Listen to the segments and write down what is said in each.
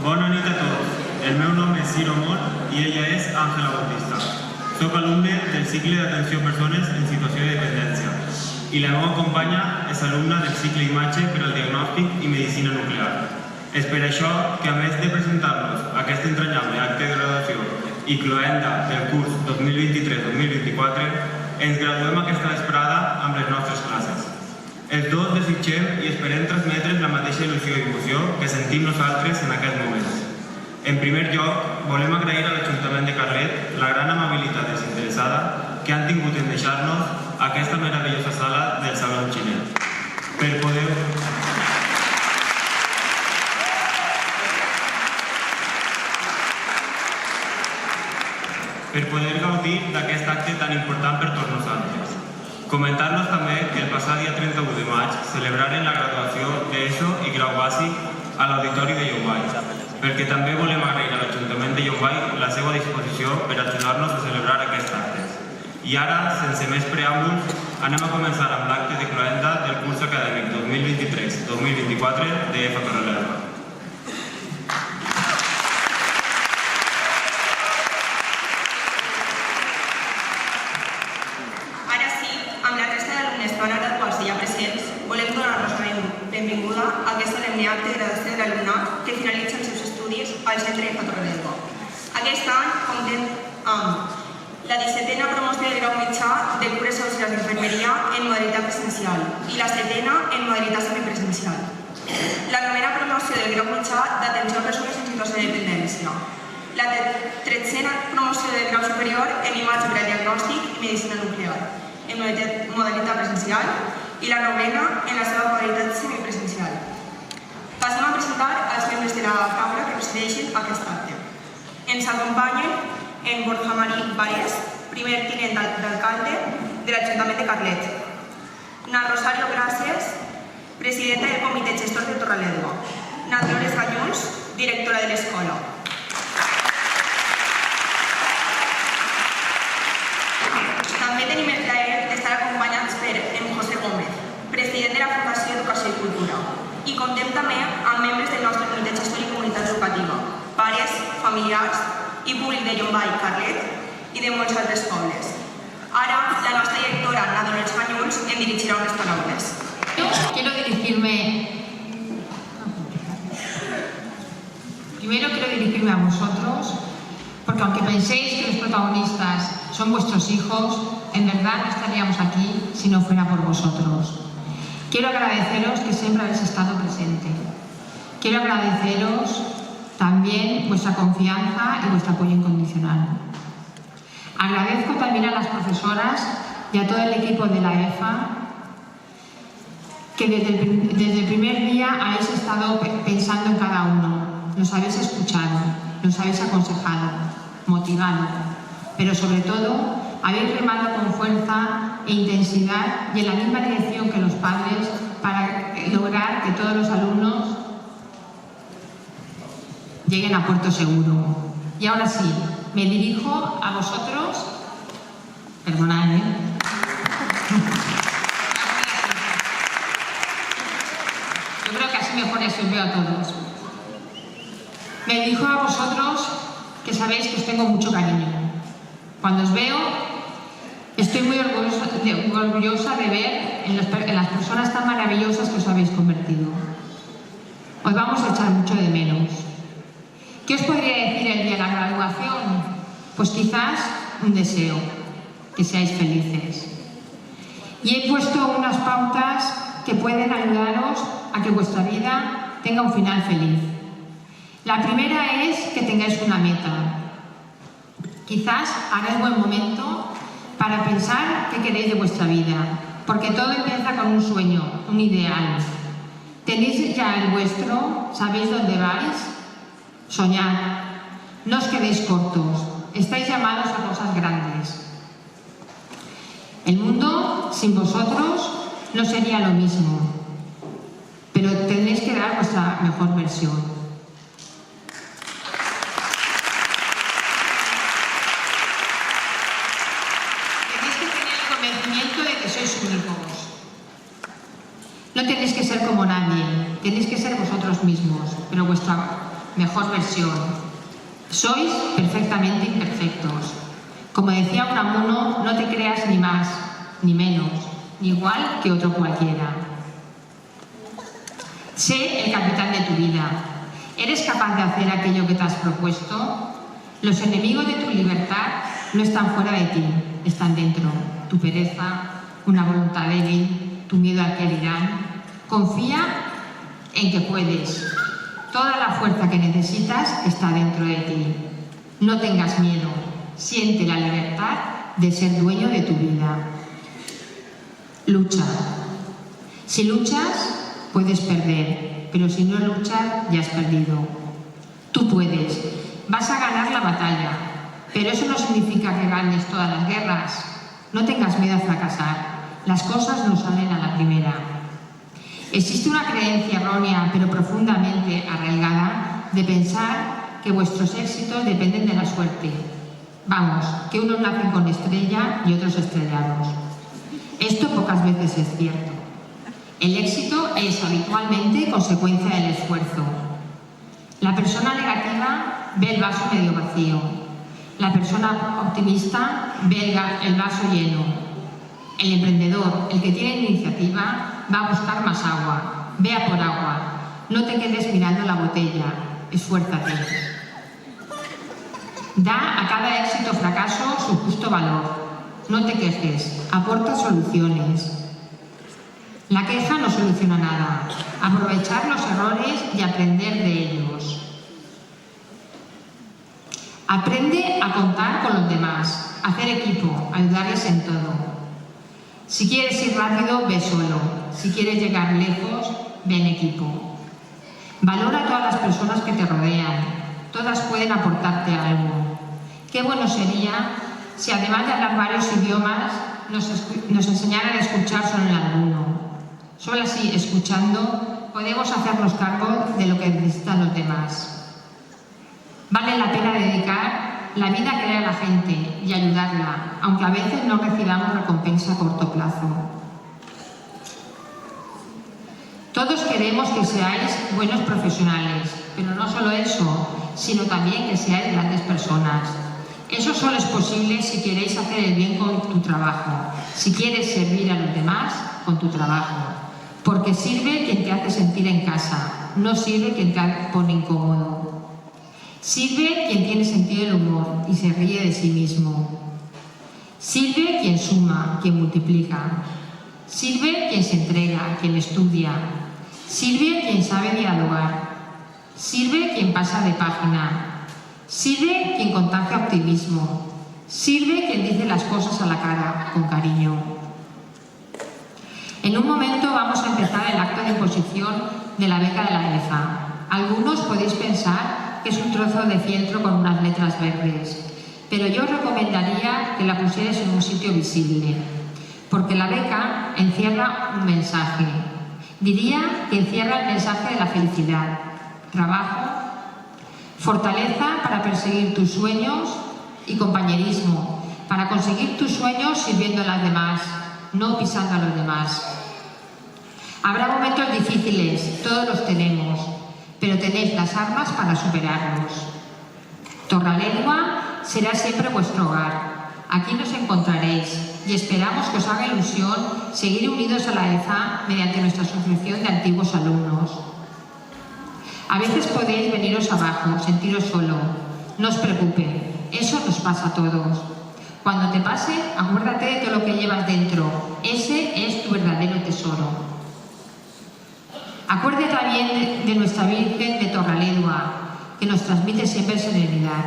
Bona nit a tots. El meu nom és Ciro Mort i ella és Àngela Bautista. Soc alumne del cicle d'atenció a persones en situació de dependència i la meva companya és alumna del cicle Imatge per al diagnòstic i medicina nuclear. És per això que, a més de presentar-nos aquest entranyable acte de graduació i cloenda del curs 2023-2024, ens graduem aquesta vesprada amb les nostres classes. Els dos desitgem i esperem transmetre's la mateixa il·lusió i emoció que sentim nosaltres en aquest moment. En primer lloc, volem agrair a l'Ajuntament de Carlet la gran amabilitat desinteressada que han tingut en deixar-nos aquesta meravellosa sala del Saló Xinet. Per poder gaudir d'aquest acte tan important per tots nosaltres. Comentar-nos també que el passat dia 31 de maig celebraren la graduació d'ESO i grau bàsic a l'Auditori de Llombai, perquè també volem agrair a l'Ajuntament de Llombai la seva disposició per ajudar-nos a celebrar aquest acte. I ara, sense més preàmbuls, anem a començar amb l'acte de cloenda del curs acadèmic 2023-2024 d'EFA Torrelavega. A aquest solemne acte de graduació de l'alumnat que finalitza els seus estudis al centre EFA Torrelavega. Aquest any comptem amb la 17a promoció del grau mitjà de cures auxiliars d'infermeria en modalitat presencial i la 7a en modalitat semipresencial. La 9a promoció del grau mitjà d'atenció a persones en situació de dependència. La 13a promoció del grau superior en imatge per al diagnòstic i medicina nuclear en modalitat presencial i la 9a en la seva modalitat semipresencial. Passem a presentar els membres de la cambra que presideixen aquest acte. Ens acompanyen en Borja Marí Varés, primer tinent d'alcalde de l'Ajuntament de Carlet. Na Rosario Gracias, presidenta del Comitè Gestor de Torrelavega. Na Dolores Gallús, directora de l'escola. També tenim el plaer d'estar acompanyats per en José Gómez, president de la Fundació Educació i Cultura. I comptem també amb membres del nostre Comitè Gestor i Comunitat Educativa, pares, familiars i públic de Llombai, Carlet i de molts altres pobles. Ara, la nostra directora, na Dolores Gallús, em dirigirà unes paraules. Primero quiero dirigirme a vosotros, porque aunque penséis que los protagonistas son vuestros hijos, en verdad no estaríamos aquí si no fuera por vosotros. Quiero agradeceros que siempre habéis estado presente. Quiero agradeceros también vuestra confianza y vuestro apoyo incondicional. Agradezco también a las profesoras y a todo el equipo de la EFA que desde el primer día habéis estado pensando en cada uno. Nos habéis escuchado, nos habéis aconsejado, motivado, pero sobre todo habéis remado con fuerza e intensidad y en la misma dirección que los padres para lograr que todos los alumnos lleguen a puerto seguro. Y ahora sí, me dirijo a vosotros. Perdonad, Yo creo que así mejor así os veo a todos. Me dirijo a vosotros que sabéis que os tengo mucho cariño. Cuando os veo, estoy muy orgullosa de ver en las personas tan maravillosas que os habéis convertido. Os vamos a echar mucho de menos. ¿Qué os podría decir el día de la graduación? Pues quizás un deseo, que seáis felices. Y he puesto unas pautas que pueden ayudaros a que vuestra vida tenga un final feliz. La primera es que tengáis una meta. Quizás ahora es buen momento para pensar qué queréis de vuestra vida, porque todo empieza con un sueño, un ideal. ¿Tenéis ya el vuestro? ¿Sabéis dónde vais? Soñad. No os quedéis cortos. Estáis llamados a cosas grandes. El mundo, sin vosotros, no sería lo mismo, pero tenéis que dar vuestra mejor versión. Tenéis que tener el convencimiento de que sois únicos. No tenéis que ser como nadie, tenéis que ser vosotros mismos, pero vuestra mejor versión. Sois perfectamente imperfectos. Como decía Unamuno, no te creas ni más, ni menos, ni igual que otro cualquiera. Sé el capitán de tu vida. ¿Eres capaz de hacer aquello que te has propuesto? Los enemigos de tu libertad no están fuera de ti, están dentro. Tu pereza, una voluntad débil, tu miedo al que dirán. Confía en que puedes. Toda la fuerza que necesitas está dentro de ti. No tengas miedo. Siente la libertad de ser dueño de tu vida. Lucha. Si luchas, puedes perder, pero si no luchas, ya has perdido. Tú puedes. Vas a ganar la batalla, pero eso no significa que ganes todas las guerras. No tengas miedo a fracasar. Las cosas no salen a la primera. Existe una creencia errónea, pero profundamente arraigada, de pensar que vuestros éxitos dependen de la suerte. Vamos, que unos nacen con estrella y otros estrellados. Esto pocas veces es cierto. El éxito es habitualmente consecuencia del esfuerzo. La persona negativa ve el vaso medio vacío. La persona optimista ve el vaso lleno. El emprendedor, el que tiene iniciativa, va a buscar más agua. Ve a por agua. No te quedes mirando la botella. Esfuérzate. Da a cada éxito o fracaso su justo valor. No te quejes. Aporta soluciones. La queja no soluciona nada. Aprovechar los errores y aprender de ellos. Aprende a contar con los demás, hacer equipo, ayudarles en todo. Si quieres ir rápido, ve solo. Si quieres llegar lejos, ve en equipo. Valora a todas las personas que te rodean. Todas pueden aportarte algo. Qué bueno sería si, además de hablar varios idiomas, nos enseñaran a escuchar solo en alguno. Solo así, escuchando, podemos hacernos cargo de lo que necesitan los demás. Vale la pena dedicar la vida a querer a la gente y ayudarla, aunque a veces no recibamos recompensa a corto plazo. Todos queremos que seáis buenos profesionales, pero no solo eso, sino también que seáis grandes personas. Eso solo es posible si queréis hacer el bien con tu trabajo, si quieres servir a los demás con tu trabajo. Porque sirve quien te hace sentir en casa, no sirve quien te pone incómodo. Sirve quien tiene sentido del humor y se ríe de sí mismo. Sirve quien suma, quien multiplica. Sirve quien se entrega, quien estudia. Sirve quien sabe dialogar. Sirve quien pasa de página. Sirve quien contagia optimismo. Sirve quien dice las cosas a la cara, con cariño. En un momento vamos a empezar el acto de imposición de la beca de la EFA. Algunos podéis pensar que es un trozo de fieltro con unas letras verdes, pero yo os recomendaría que la pusierais en un sitio visible, porque la beca encierra un mensaje. Diría que encierra el mensaje de la felicidad, trabajo, fortaleza para perseguir tus sueños y compañerismo, para conseguir tus sueños sirviendo a los demás, no pisando a los demás. Habrá momentos difíciles, todos los tenemos, pero tenéis las armas para superarlos. Torralengua será siempre vuestro hogar. Aquí nos encontraréis. y esperamos que os haga ilusión seguir unidos a la EFA mediante nuestra asociación de antiguos alumnos. A veces podéis veniros abajo, sentiros solo. No os preocupe, eso nos pasa a todos. Cuando te pase, acuérdate de todo lo que llevas dentro. Ese es tu verdadero tesoro. Acuérdate también de nuestra Virgen de Torraledua, que nos transmite siempre serenidad.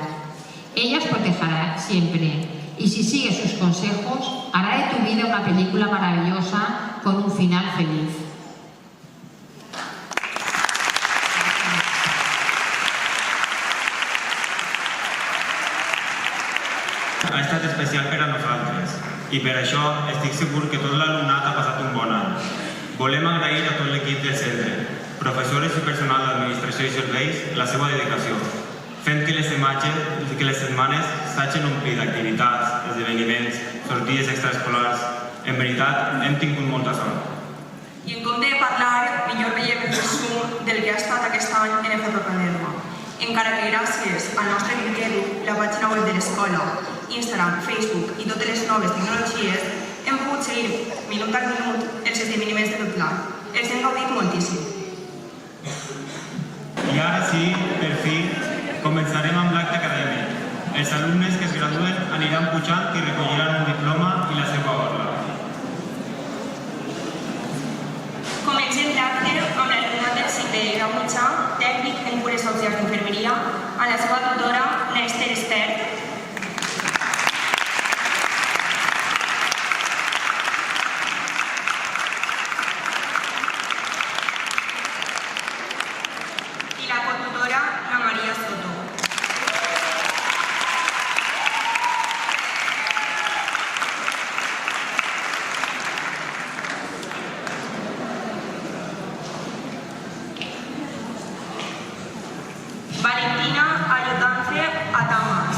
Ella os protegerá siempre, y si sigues sus consejos, hará de tu vida una película maravillosa con un final feliz. Ha estat especial per a nosaltres i per això estic segur que tot l'alumnat ha passat un bon any. Volem agrair a tot l'equip del centre, professors i personal d'administració i serveis, la seva dedicació, fent que les setmanes s'hagin omplit d'activitats, esdeveniments, sortides extraescolars. En veritat, hem tingut molta sort. I en compte de parlar, millor veiem el resum del que ha estat aquest any en EFA Torraledua. Encara que gràcies al nostre LinkedIn, la pàgina web de l'escola, Instagram, Facebook i totes les noves tecnologies, hem pogut seguir minut a minut els esdeveniments de tot l'any. Els hem gaudit moltíssim. I ara sí, per fi, començarem amb l'acte acadèmic. Els alumnes que es graduen aniran pujant i recolliran un diploma i la seva orla. Comencem l'acte amb l'alumnat del cicle de grau mitjà, tècnic en cures auxiliars d'infermeria, amb la seva tutora, l'Ester Estert. I la cotutora, la Maria Soto. Valentina Ayudance Atamas.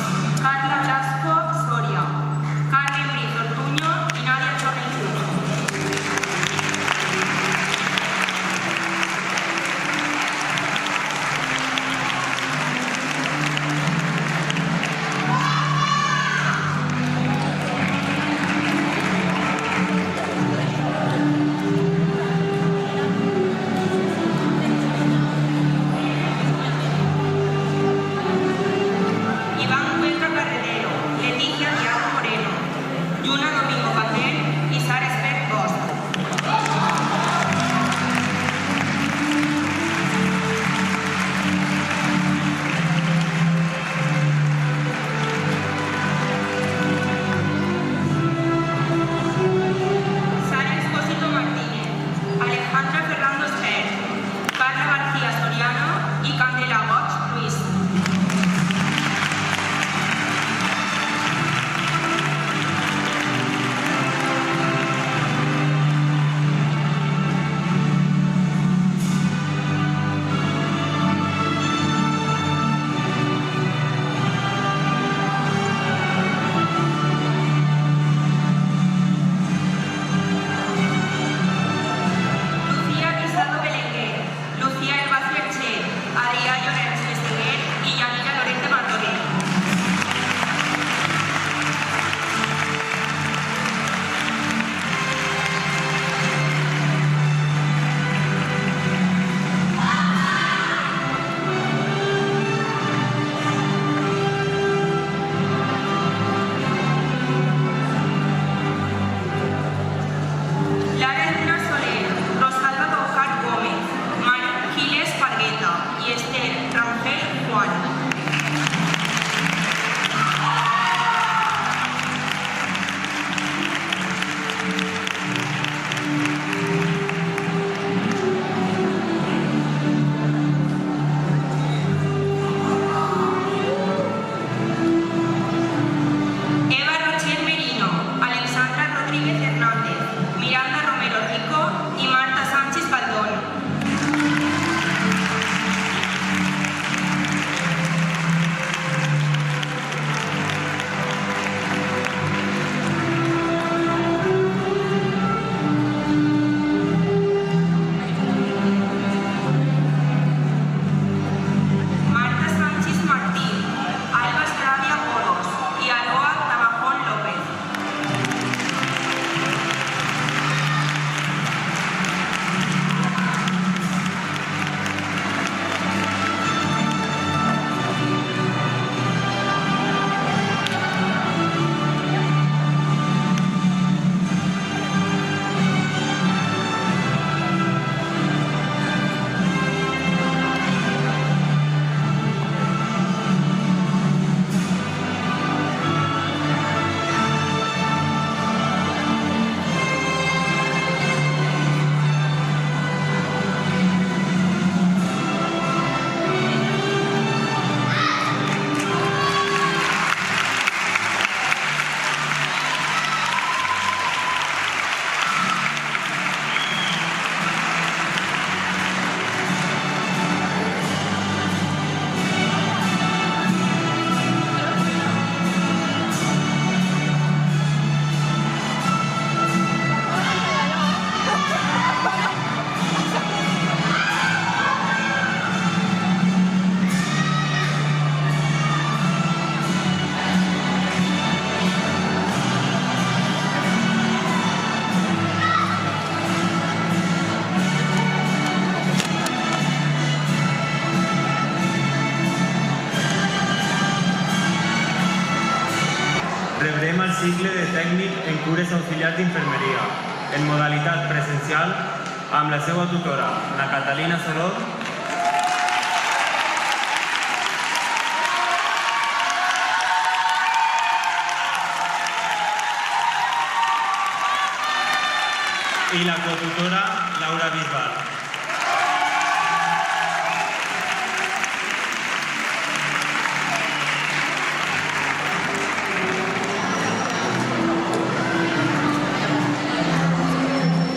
cures auxiliars d'infermeria, en modalitat presencial, amb la seva tutora, la Catalina Sorot, i la cotutora Laura Bisbal.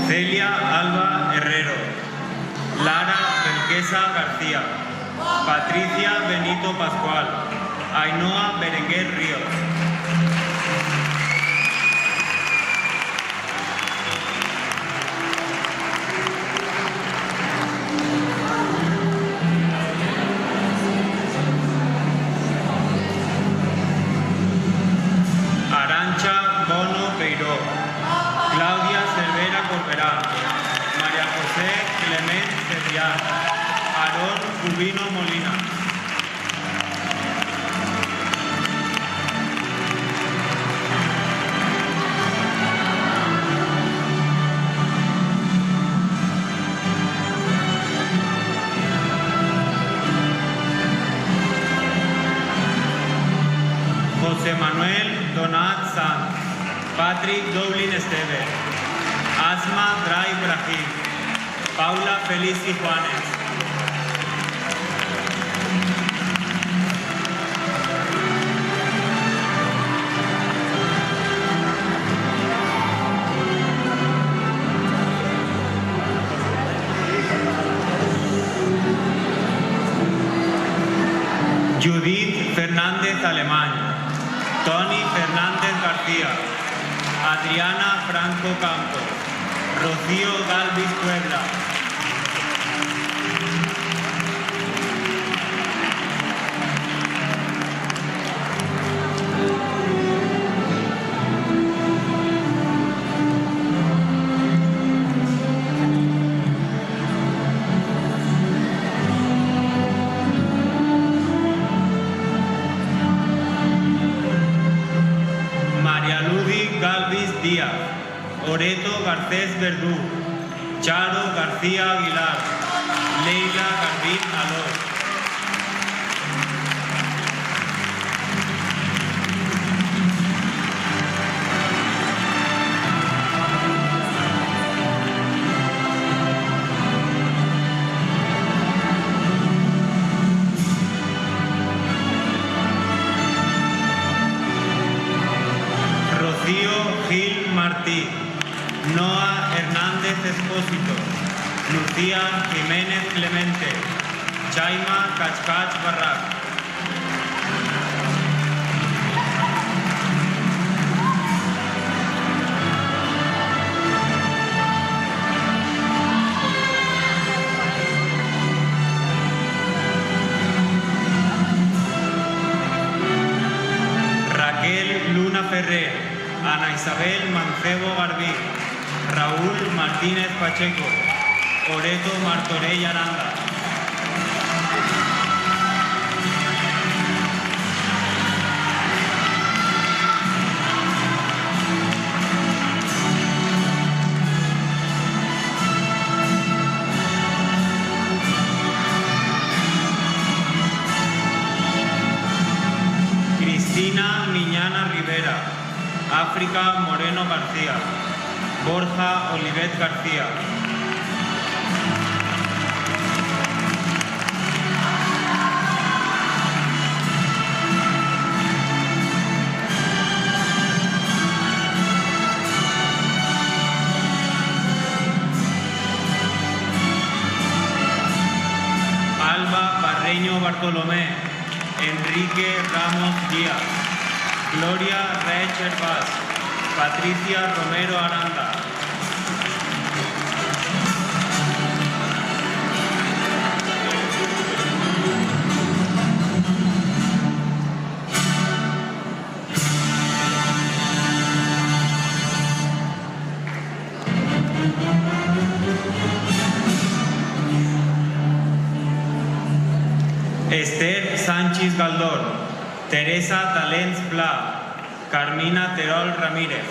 Celia Alba Herrero, Lara Belquesa García, Patricia Benito Pascual, Ainhoa Berenguer Ríos. Arancha Bono Peiró, Claudia Cervera Corberá, María José Clement Cebrián, Aarón Cubino Molina. José Manuel Donat Sanz, Patrick Dublin Esteve, Asma Dray Brahim, Paula Felici Juanes. Judith Fernández Alemán, Tony Fernández García, Adriana Franco Campos, Rocío Galvis Puebla. María Ludi Galvis Díaz, Oreto Garcés Verdú, Charo García Aguilar, Leila Garbín Alor. Rocío Gil Martí, Noa Hernández Espósito, Lucía Jiménez Clemente, Chaima Cachcach Barrac. Raquel Luna Ferrer, Ana Isabel Mancebo Garbí, Raúl Martínez Pacheco, Oreto Martorell Aranda. Cristina Miñana Rivera, África Moreno García, Borja Olivet García. Alba Parreño Bartolomé, Enrique Ramos Díaz, Gloria Reich Hervás, Patricia Romero Aranda. Esther Sánchez Galdón, Teresa Talents Pla, Carmina Terol Ramírez.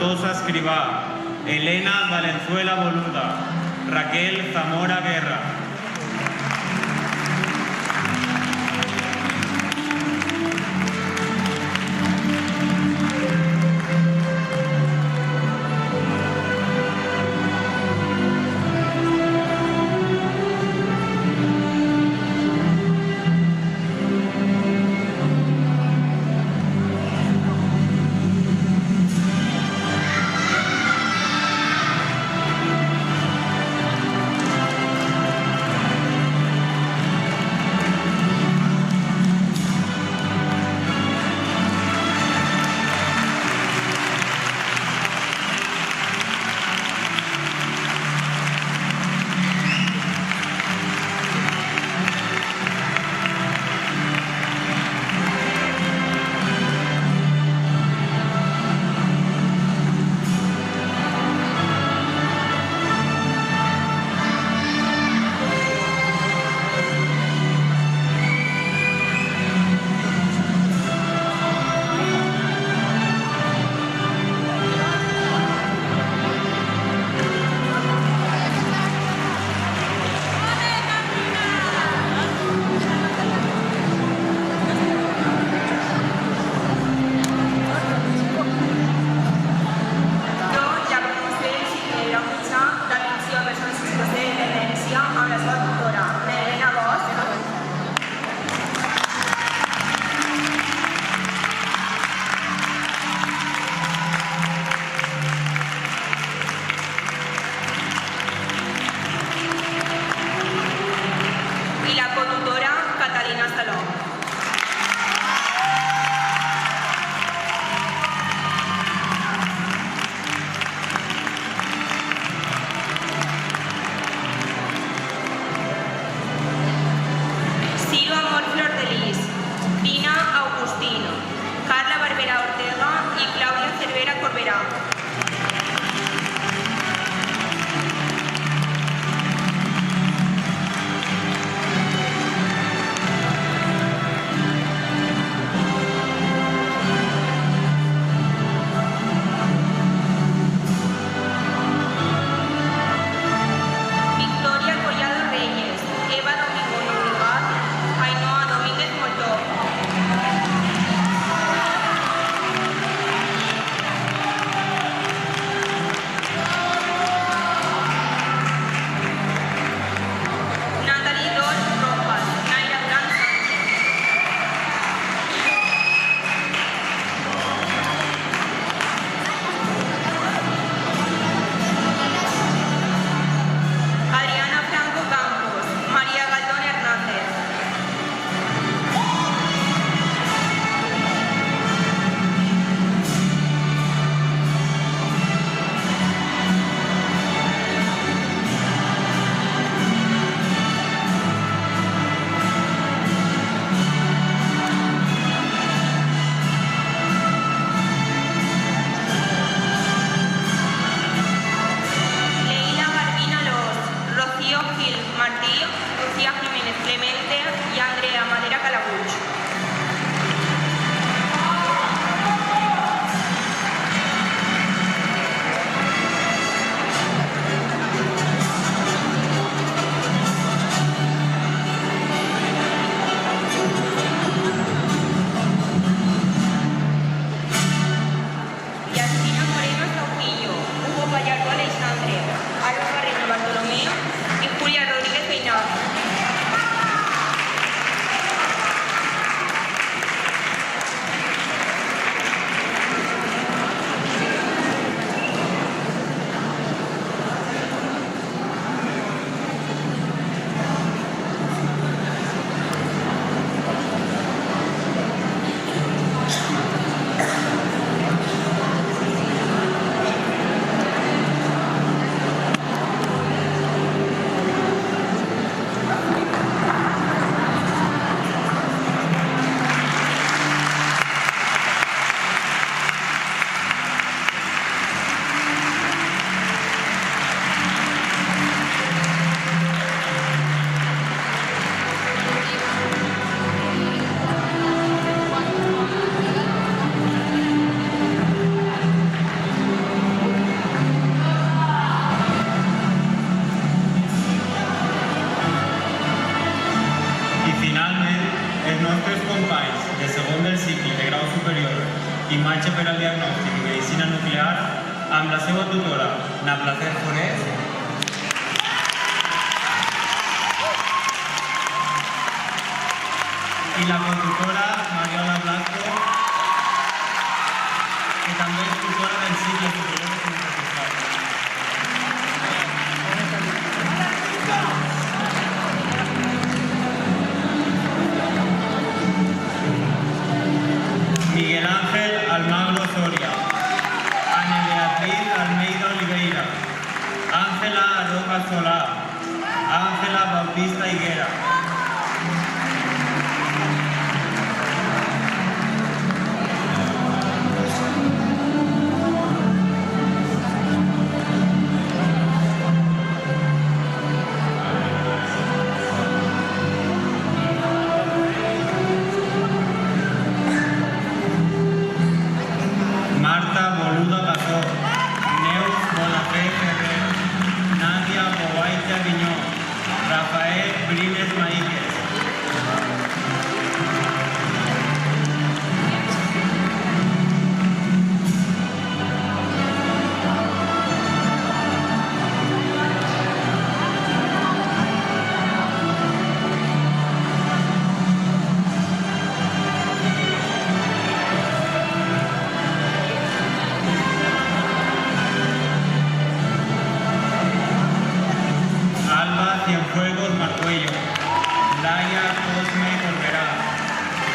Tortosa Escribá, Elena Valenzuela Boluda, Raquel Zamora Guerra. metge per al diagnòstic i medicina nuclear, amb la seva tutora, Na Placer Forés, i la contutora Mariola Blasco, que també és tutora del cicle superior de Comunicació. Miguel Ángel Almagro Soria, Ana Beatriz Almeida Oliveira, Ángela Arroba Solá, Ángela Bautista Higuera, Cienfuegos Marcuello, Laia Cosme Corberá,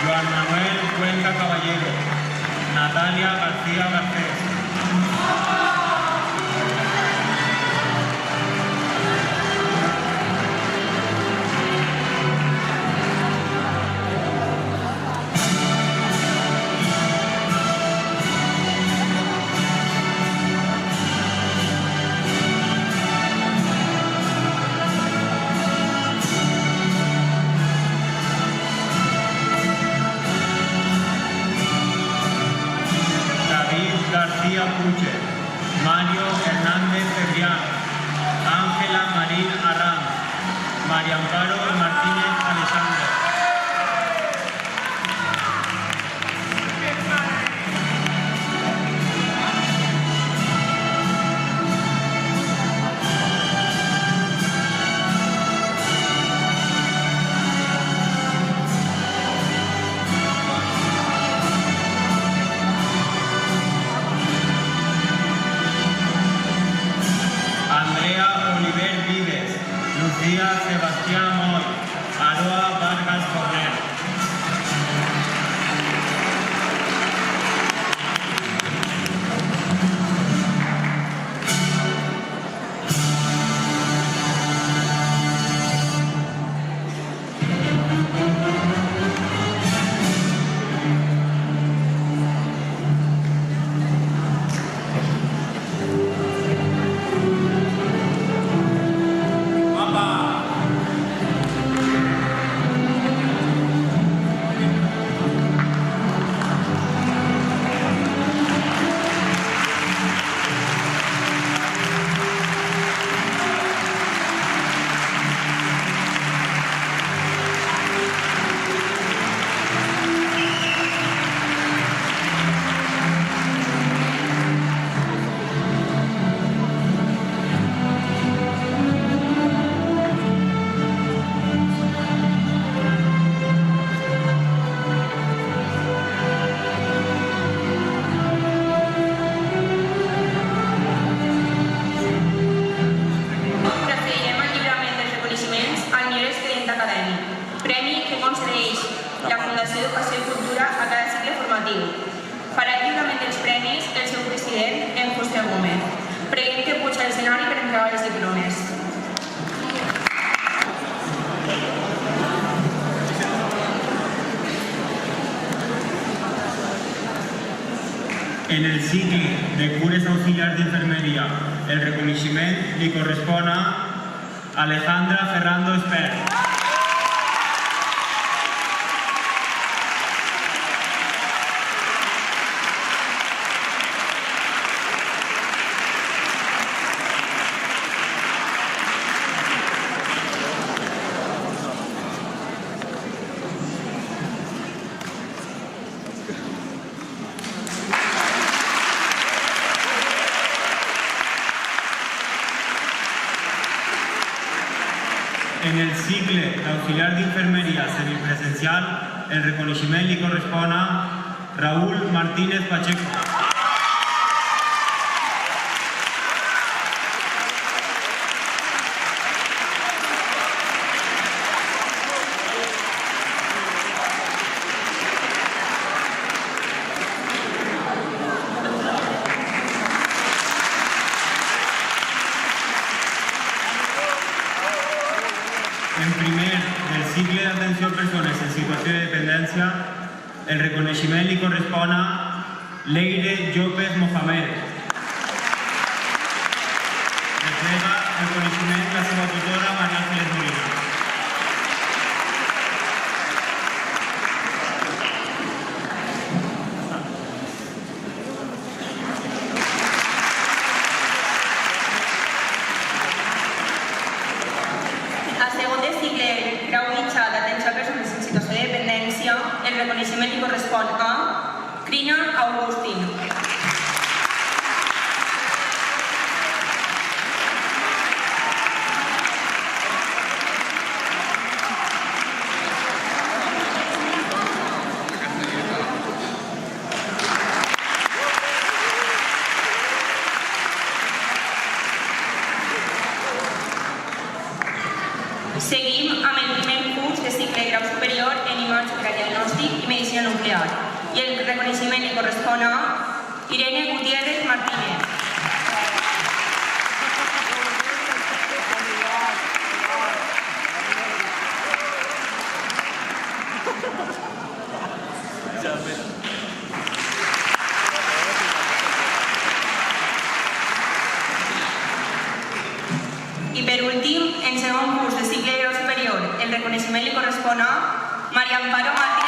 Joan Manuel Cuenca Caballero, Natalia García Garcés. García Puche, Mario Hernández Ferrián, Ángela Marín Arranz, María Amparo Martínez Alexandre. Lucía Sebastián Moy, Aroa Vargas Forner. Farà lliurament els premis el seu president, en José Gómez. Preguem que puja a l'escenari per entregar els diplomes. En el cicle de cures auxiliars d'infermeria, el reconeixement li correspon a Alejandra Ferrando Espert. en el cicle d'auxiliar d'infermeria semipresencial, el reconeixement li correspon a Raúl Martínez Pacheco. En primer del cicle d'atenció a persones en situació de dependència, el reconeixement li correspon a Leire López Mohamed. Entrega el reconeixement la seva tutora María Ángeles Molina. El reconeixement li correspon a Crina Augustín. Seguim amb el primer curs de cicle de grau superior en imatge per a diagnòstic i medicina nuclear i el reconeixement li correspon a Irene Gutiérrez Martínez. I per últim, en segon curs de cicle de grau superior, el reconeixement li correspon a María Amparo Martínez.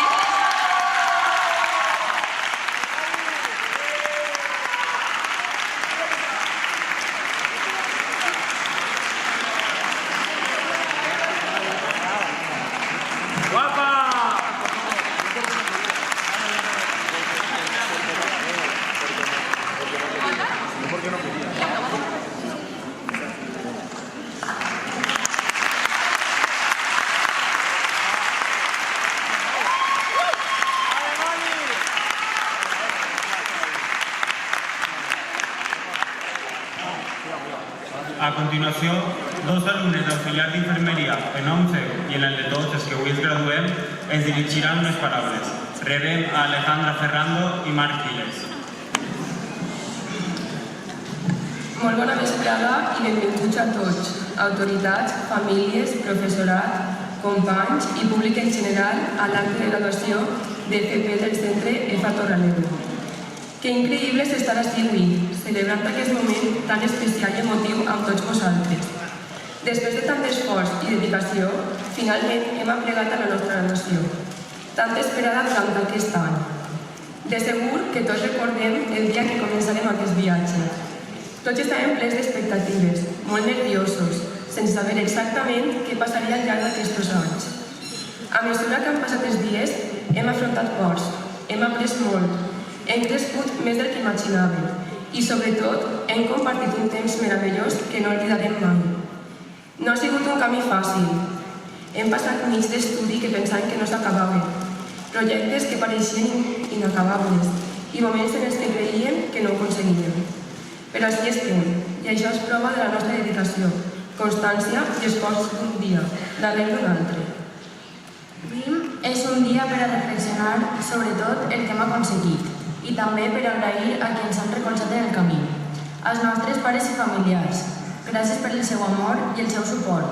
A continuació, dos alumnes d'auxiliar d'infermeria en 11 i en el de tots els que avui es graduem ens dirigiran unes paraules. Rebem a Alejandra Ferrando i Marc Quiles. Molt bona vesprada i benvinguts a tots, autoritats, famílies, professorat, companys i públic en general a l'acte de graduació d'FP del centre EFA Torraleda. Que increïble és estar ací avui, celebrant aquest moment tan especial i emotiu amb tots vosaltres. Després de tant d'esforç i dedicació, finalment hem aplegat a la nostra graduació, tan esperada durant aquest any. De segur que tots recordem el dia que començarem aquest viatge. Tots estàvem plens d'expectatives, molt nerviosos, sense saber exactament què passaria al llarg d'aquests anys. A mesura que han passat els dies, hem afrontat pors, hem après molt, hem crescut més del que imaginàvem i, sobretot, hem compartit un temps meravellós que no oblidarem mai. No ha sigut un camí fàcil. Hem passat nits d'estudi que pensàvem que no s'acabaven, projectes que pareixien inacabables i moments en els que creiem que no ho aconseguíem. Però així estem, i això és prova de la nostra dedicació, constància i esforç d'un dia, darrere d'un altre. RIM és un dia per a reflexionar sobre tot el que hem aconseguit i també per agrair a qui ens han recolzat en el camí. Als nostres pares i familiars, gràcies per el seu amor i el seu suport.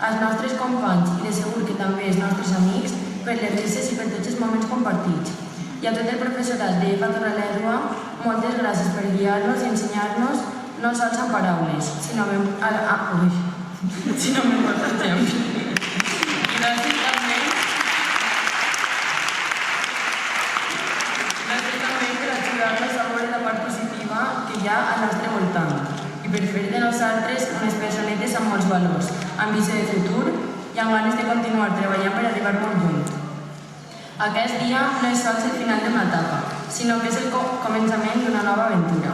Als nostres companys i de segur que també els nostres amics per les risses i per tots els moments compartits. I a tot el professorat d'EFA Torraleda, moltes gràcies per guiar-nos i ensenyar-nos no sols amb paraules, sinó amb molts exemples. Gràcies també per ajudar-nos a veure la part positiva que hi ha al nostre voltant i per fer de nosaltres unes personetes amb molts valors, amb visió de futur i amb ganes de continuar treballant per arribar molt lluny. Aquest dia no és sols el final d'una etapa, sinó que és el començament d'una nova aventura.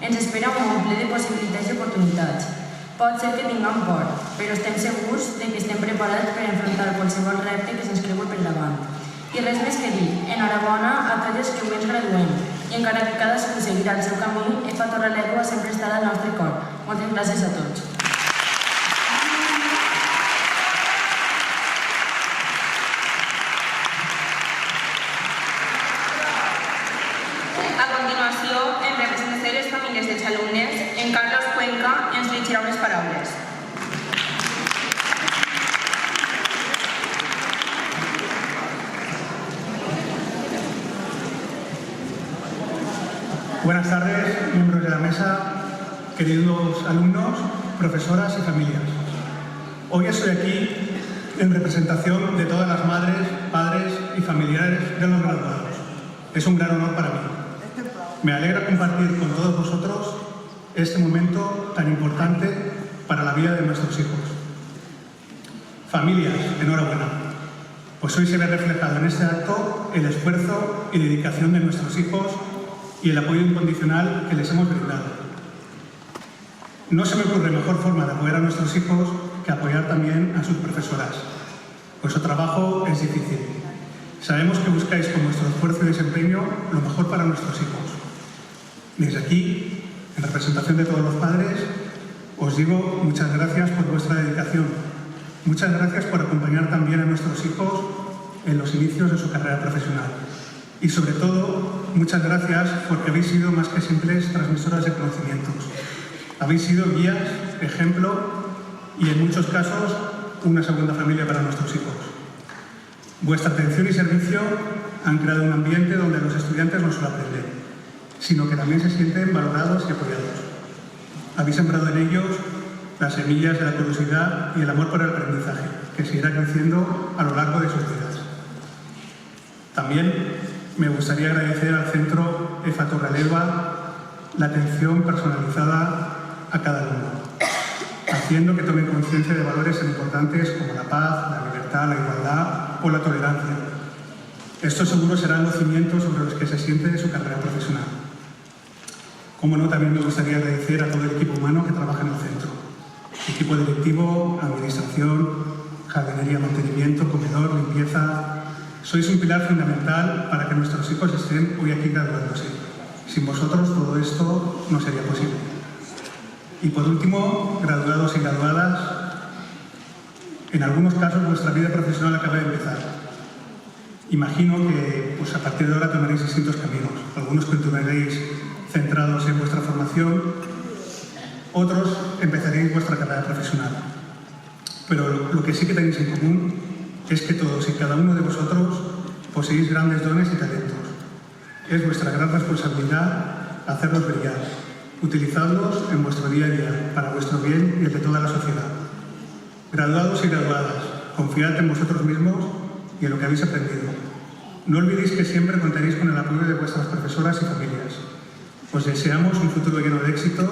Ens espera un ple de possibilitats i oportunitats. Pot ser que tinguem por, però estem segurs de que estem preparats per enfrontar qualsevol repte que se'ns creui per davant. I res més que dir, enhorabona a tots els que avui ens graduem, i encara que cadascú seguirà el seu camí, EFA Torreladua sempre estarà al nostre cor. Moltes gràcies a tots. A continuació, en representació de les famílies dels alumnes, en Carlos Cuenca ens dirigirà unes paraules. Buenas tardes, miembros de la mesa, queridos alumnos, profesoras y familias. Hoy estoy aquí en representación de todas las madres, padres y familiares de los graduados. Es un gran honor para mí. Me alegra compartir con todos vosotros este momento tan importante para la vida de nuestros hijos. Familias, enhorabuena, pues hoy se ve reflejado en este acto el esfuerzo y dedicación de nuestros hijos y el apoyo incondicional que les hemos brindado. No se me ocurre mejor forma de apoyar a nuestros hijos que apoyar también a sus profesoras. Vuestro trabajo es difícil. Sabemos que buscáis con vuestro esfuerzo y desempeño lo mejor para nuestros hijos. Desde aquí, en representación de todos los padres, os digo muchas gracias por vuestra dedicación. Muchas gracias por acompañar también a nuestros hijos en los inicios de su carrera profesional. Y sobre todo, muchas gracias porque habéis sido más que simples transmisoras de conocimientos. Habéis sido guías, ejemplo y en muchos casos una segunda familia para nuestros hijos. Vuestra atención y servicio han creado un ambiente donde los estudiantes no solo aprenden, sino que también se sienten valorados y apoyados. Habéis sembrado en ellos las semillas de la curiosidad y el amor por el aprendizaje, que seguirá creciendo a lo largo de sus vidas. También me gustaría agradecer al Centro EFA Torreladua la atención personalizada a cada alumno, haciendo que tomen conciencia de valores tan importantes como la paz, la libertad, la igualdad o la tolerancia. Estos seguro serán los cimientos sobre los que se siente su carrera profesional. Como no, también me gustaría agradecer a todo el equipo humano que trabaja en el centro. Equipo directivo, administración, jardinería, mantenimiento, comedor, limpieza. Sois un pilar fundamental para que nuestros hijos estén hoy aquí graduándose. Sin vosotros todo esto no sería posible. Y por último, graduados y graduadas, en algunos casos vuestra vida profesional acaba de empezar. Imagino que a partir de ahora tomaréis distintos caminos. Algunos continuaréis centrados en vuestra formación, otros empezaréis vuestra carrera profesional. Pero lo que sí que tenéis en común es que todos y cada uno de vosotros poseéis grandes dones y talentos. Es vuestra gran responsabilidad hacerlos brillar, utilizarlos en vuestro día a día, para vuestro bien y el de toda la sociedad. Graduados y graduadas, confiad en vosotros mismos y en lo que habéis aprendido. No olvidéis que siempre contaréis con el apoyo de vuestras profesoras y familias. Os deseamos un futuro lleno de éxitos.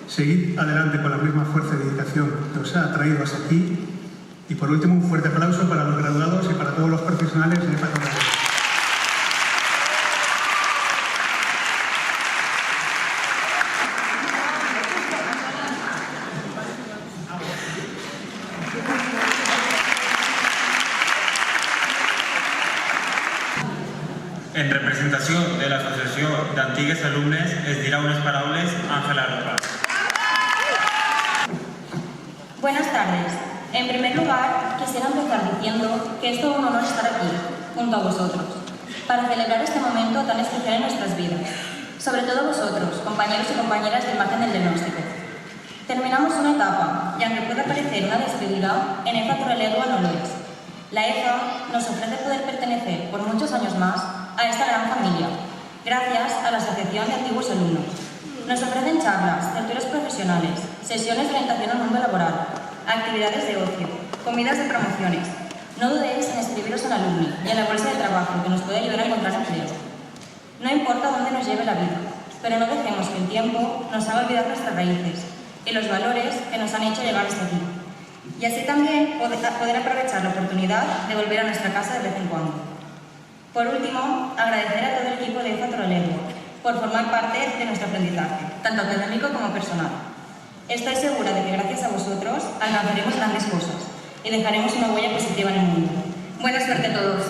Seguid adelante con la misma fuerza y dedicación que os ha traído hasta aquí. Y por último, un fuerte aplauso para los graduados y para todos los profesionales de EFA Torreladua. En representació de l'Associació d'Antigues Alumnes es dirà unes paraules Ángela Roca. Buenas tardes. En primer lugar, quisiera empezar diciendo que es todo un honor estar aquí, junto a vosotros, para celebrar este momento tan especial en nuestras vidas. Sobre todo vosotros, compañeros y compañeras del margen del diagnóstico. Terminamos una etapa, y aunque pueda parecer una despedida, en EFA Torreladua no lo es. La EFA nos ofrece poder pertenecer por muchos años más a esta gran familia, gracias a la Asociación de Antiguos Alumnos. Nos ofrecen charlas, tertulias profesionales, sesiones de orientación al mundo laboral, actividades de ocio, comidas de promociones. No dudéis en escribiros al alumni y en la bolsa de trabajo que nos puede ayudar a encontrar empleo. No importa dónde nos lleve la vida, pero no dejemos que el tiempo nos haga olvidar nuestras raíces y los valores que nos han hecho llegar hasta aquí. Y así también poder aprovechar la oportunidad de volver a nuestra casa de vez en cuando. Por último, agradecer a todo el equipo de EFA Torreladua por formar parte de nuestro aprendizaje, tanto académico como personal. Estoy segura de que gracias a vosotros alcanzaremos grandes cosas y dejaremos una huella positiva en el mundo. Buena suerte a todos.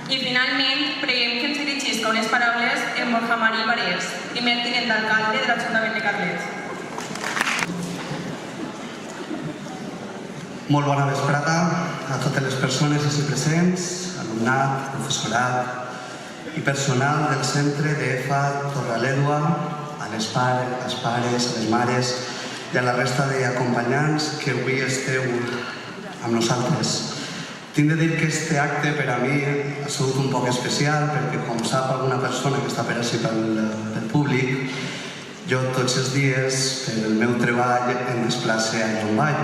I finalment, preguem que ens dirigís unes paraules en Borja Marí Barés, primer tinent d'alcalde de l'Ajuntament de Carlet. Molt bona vesprada a totes les persones així presents, alumnat, professorat i personal del centre d'EFA Torrealedua, a les pares, a les mares i a la resta d'acompanyants que avui esteu amb nosaltres. Tinc de dir que este acte per a mi ha sigut un poc especial perquè, com sap alguna persona que està per així pel públic, jo tots els dies per el meu treball em desplace a Llombai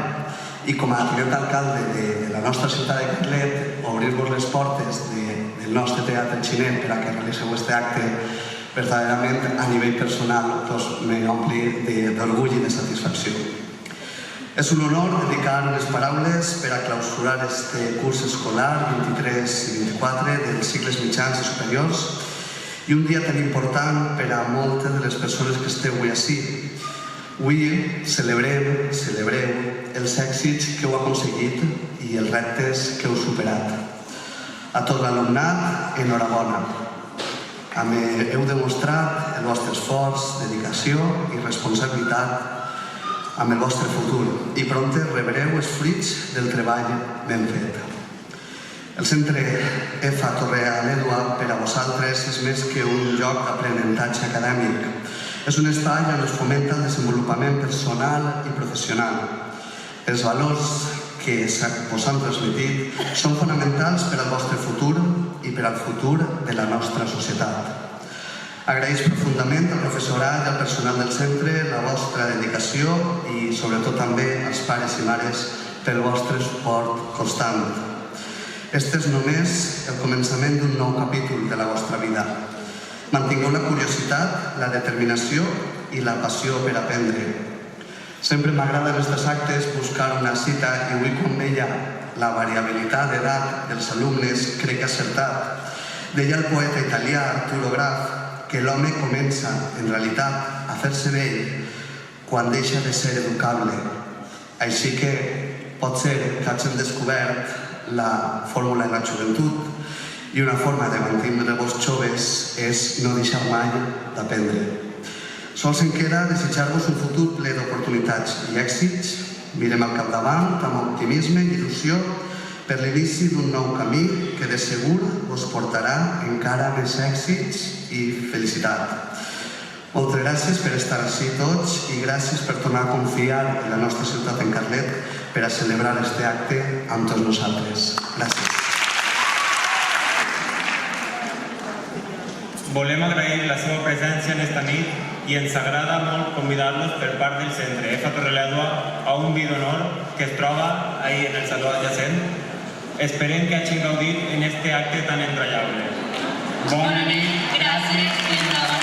i com a tinent d'alcalde de la nostra ciutat de Carlet, obrir-vos les portes del nostre teatre Xinet per a que realitzeu este acte verdaderament a nivell personal m'ompli d'orgull i de satisfacció. És un honor dedicar unes paraules per a clausurar este curs escolar 23 i 24 dels cicles mitjans i superiors i un dia tan important per a moltes de les persones que esteu avui ací. Avui celebreu els èxits que heu aconseguit i els reptes que heu superat. A tot l'alumnat, enhorabona. Heu demostrat el vostre esforç, dedicació i responsabilitat amb el vostre futur i prompte rebreu els fruits del treball ben fet. El centre EFA Torrealedua per a vosaltres és més que un lloc d'aprenentatge acadèmic. És un espai on es fomenta el desenvolupament personal i professional. Els valors que us han transmetit són fonamentals per al vostre futur i per al futur de la nostra societat. Agraïs profundament al professorat i al personal del centre la vostra dedicació i sobretot també als pares i mares pel vostre suport constant. Este és només el començament d'un nou capítol de la vostra vida. Mantingueu la curiositat, la determinació i la passió per aprendre. Sempre m'agrada en aquests actes buscar una cita i avui, com deia, la variabilitat d'edat dels alumnes crec que ha acertat. Deia el poeta italià Arturo Graf que l'home comença, en realitat, a fer-se vell quan deixa de ser educable. Així que pot ser que hagin descobert la fórmula de la joventut i una forma de mantindre-vos joves és no deixar mai d'aprendre. Sols em queda desitjar-vos un futur ple d'oportunitats i èxits. Mirem al capdavant amb optimisme i il·lusió per l'inici d'un nou camí que de segur us portarà encara més èxits i felicitat. Moltes gràcies per estar així tots i gràcies per tornar a confiar en la nostra ciutat en Carlet per a celebrar este acte amb tots nosaltres. Gràcies. Volem agrair la seva presència en esta nit i ens agrada molt convidar-los per part del centre EFA Torrealedua a un vi d'honor que es troba ahí en el saló adjacent. Esperem que hagin gaudit en este acte tan entranyable. Bona nit, gràcies i endavant.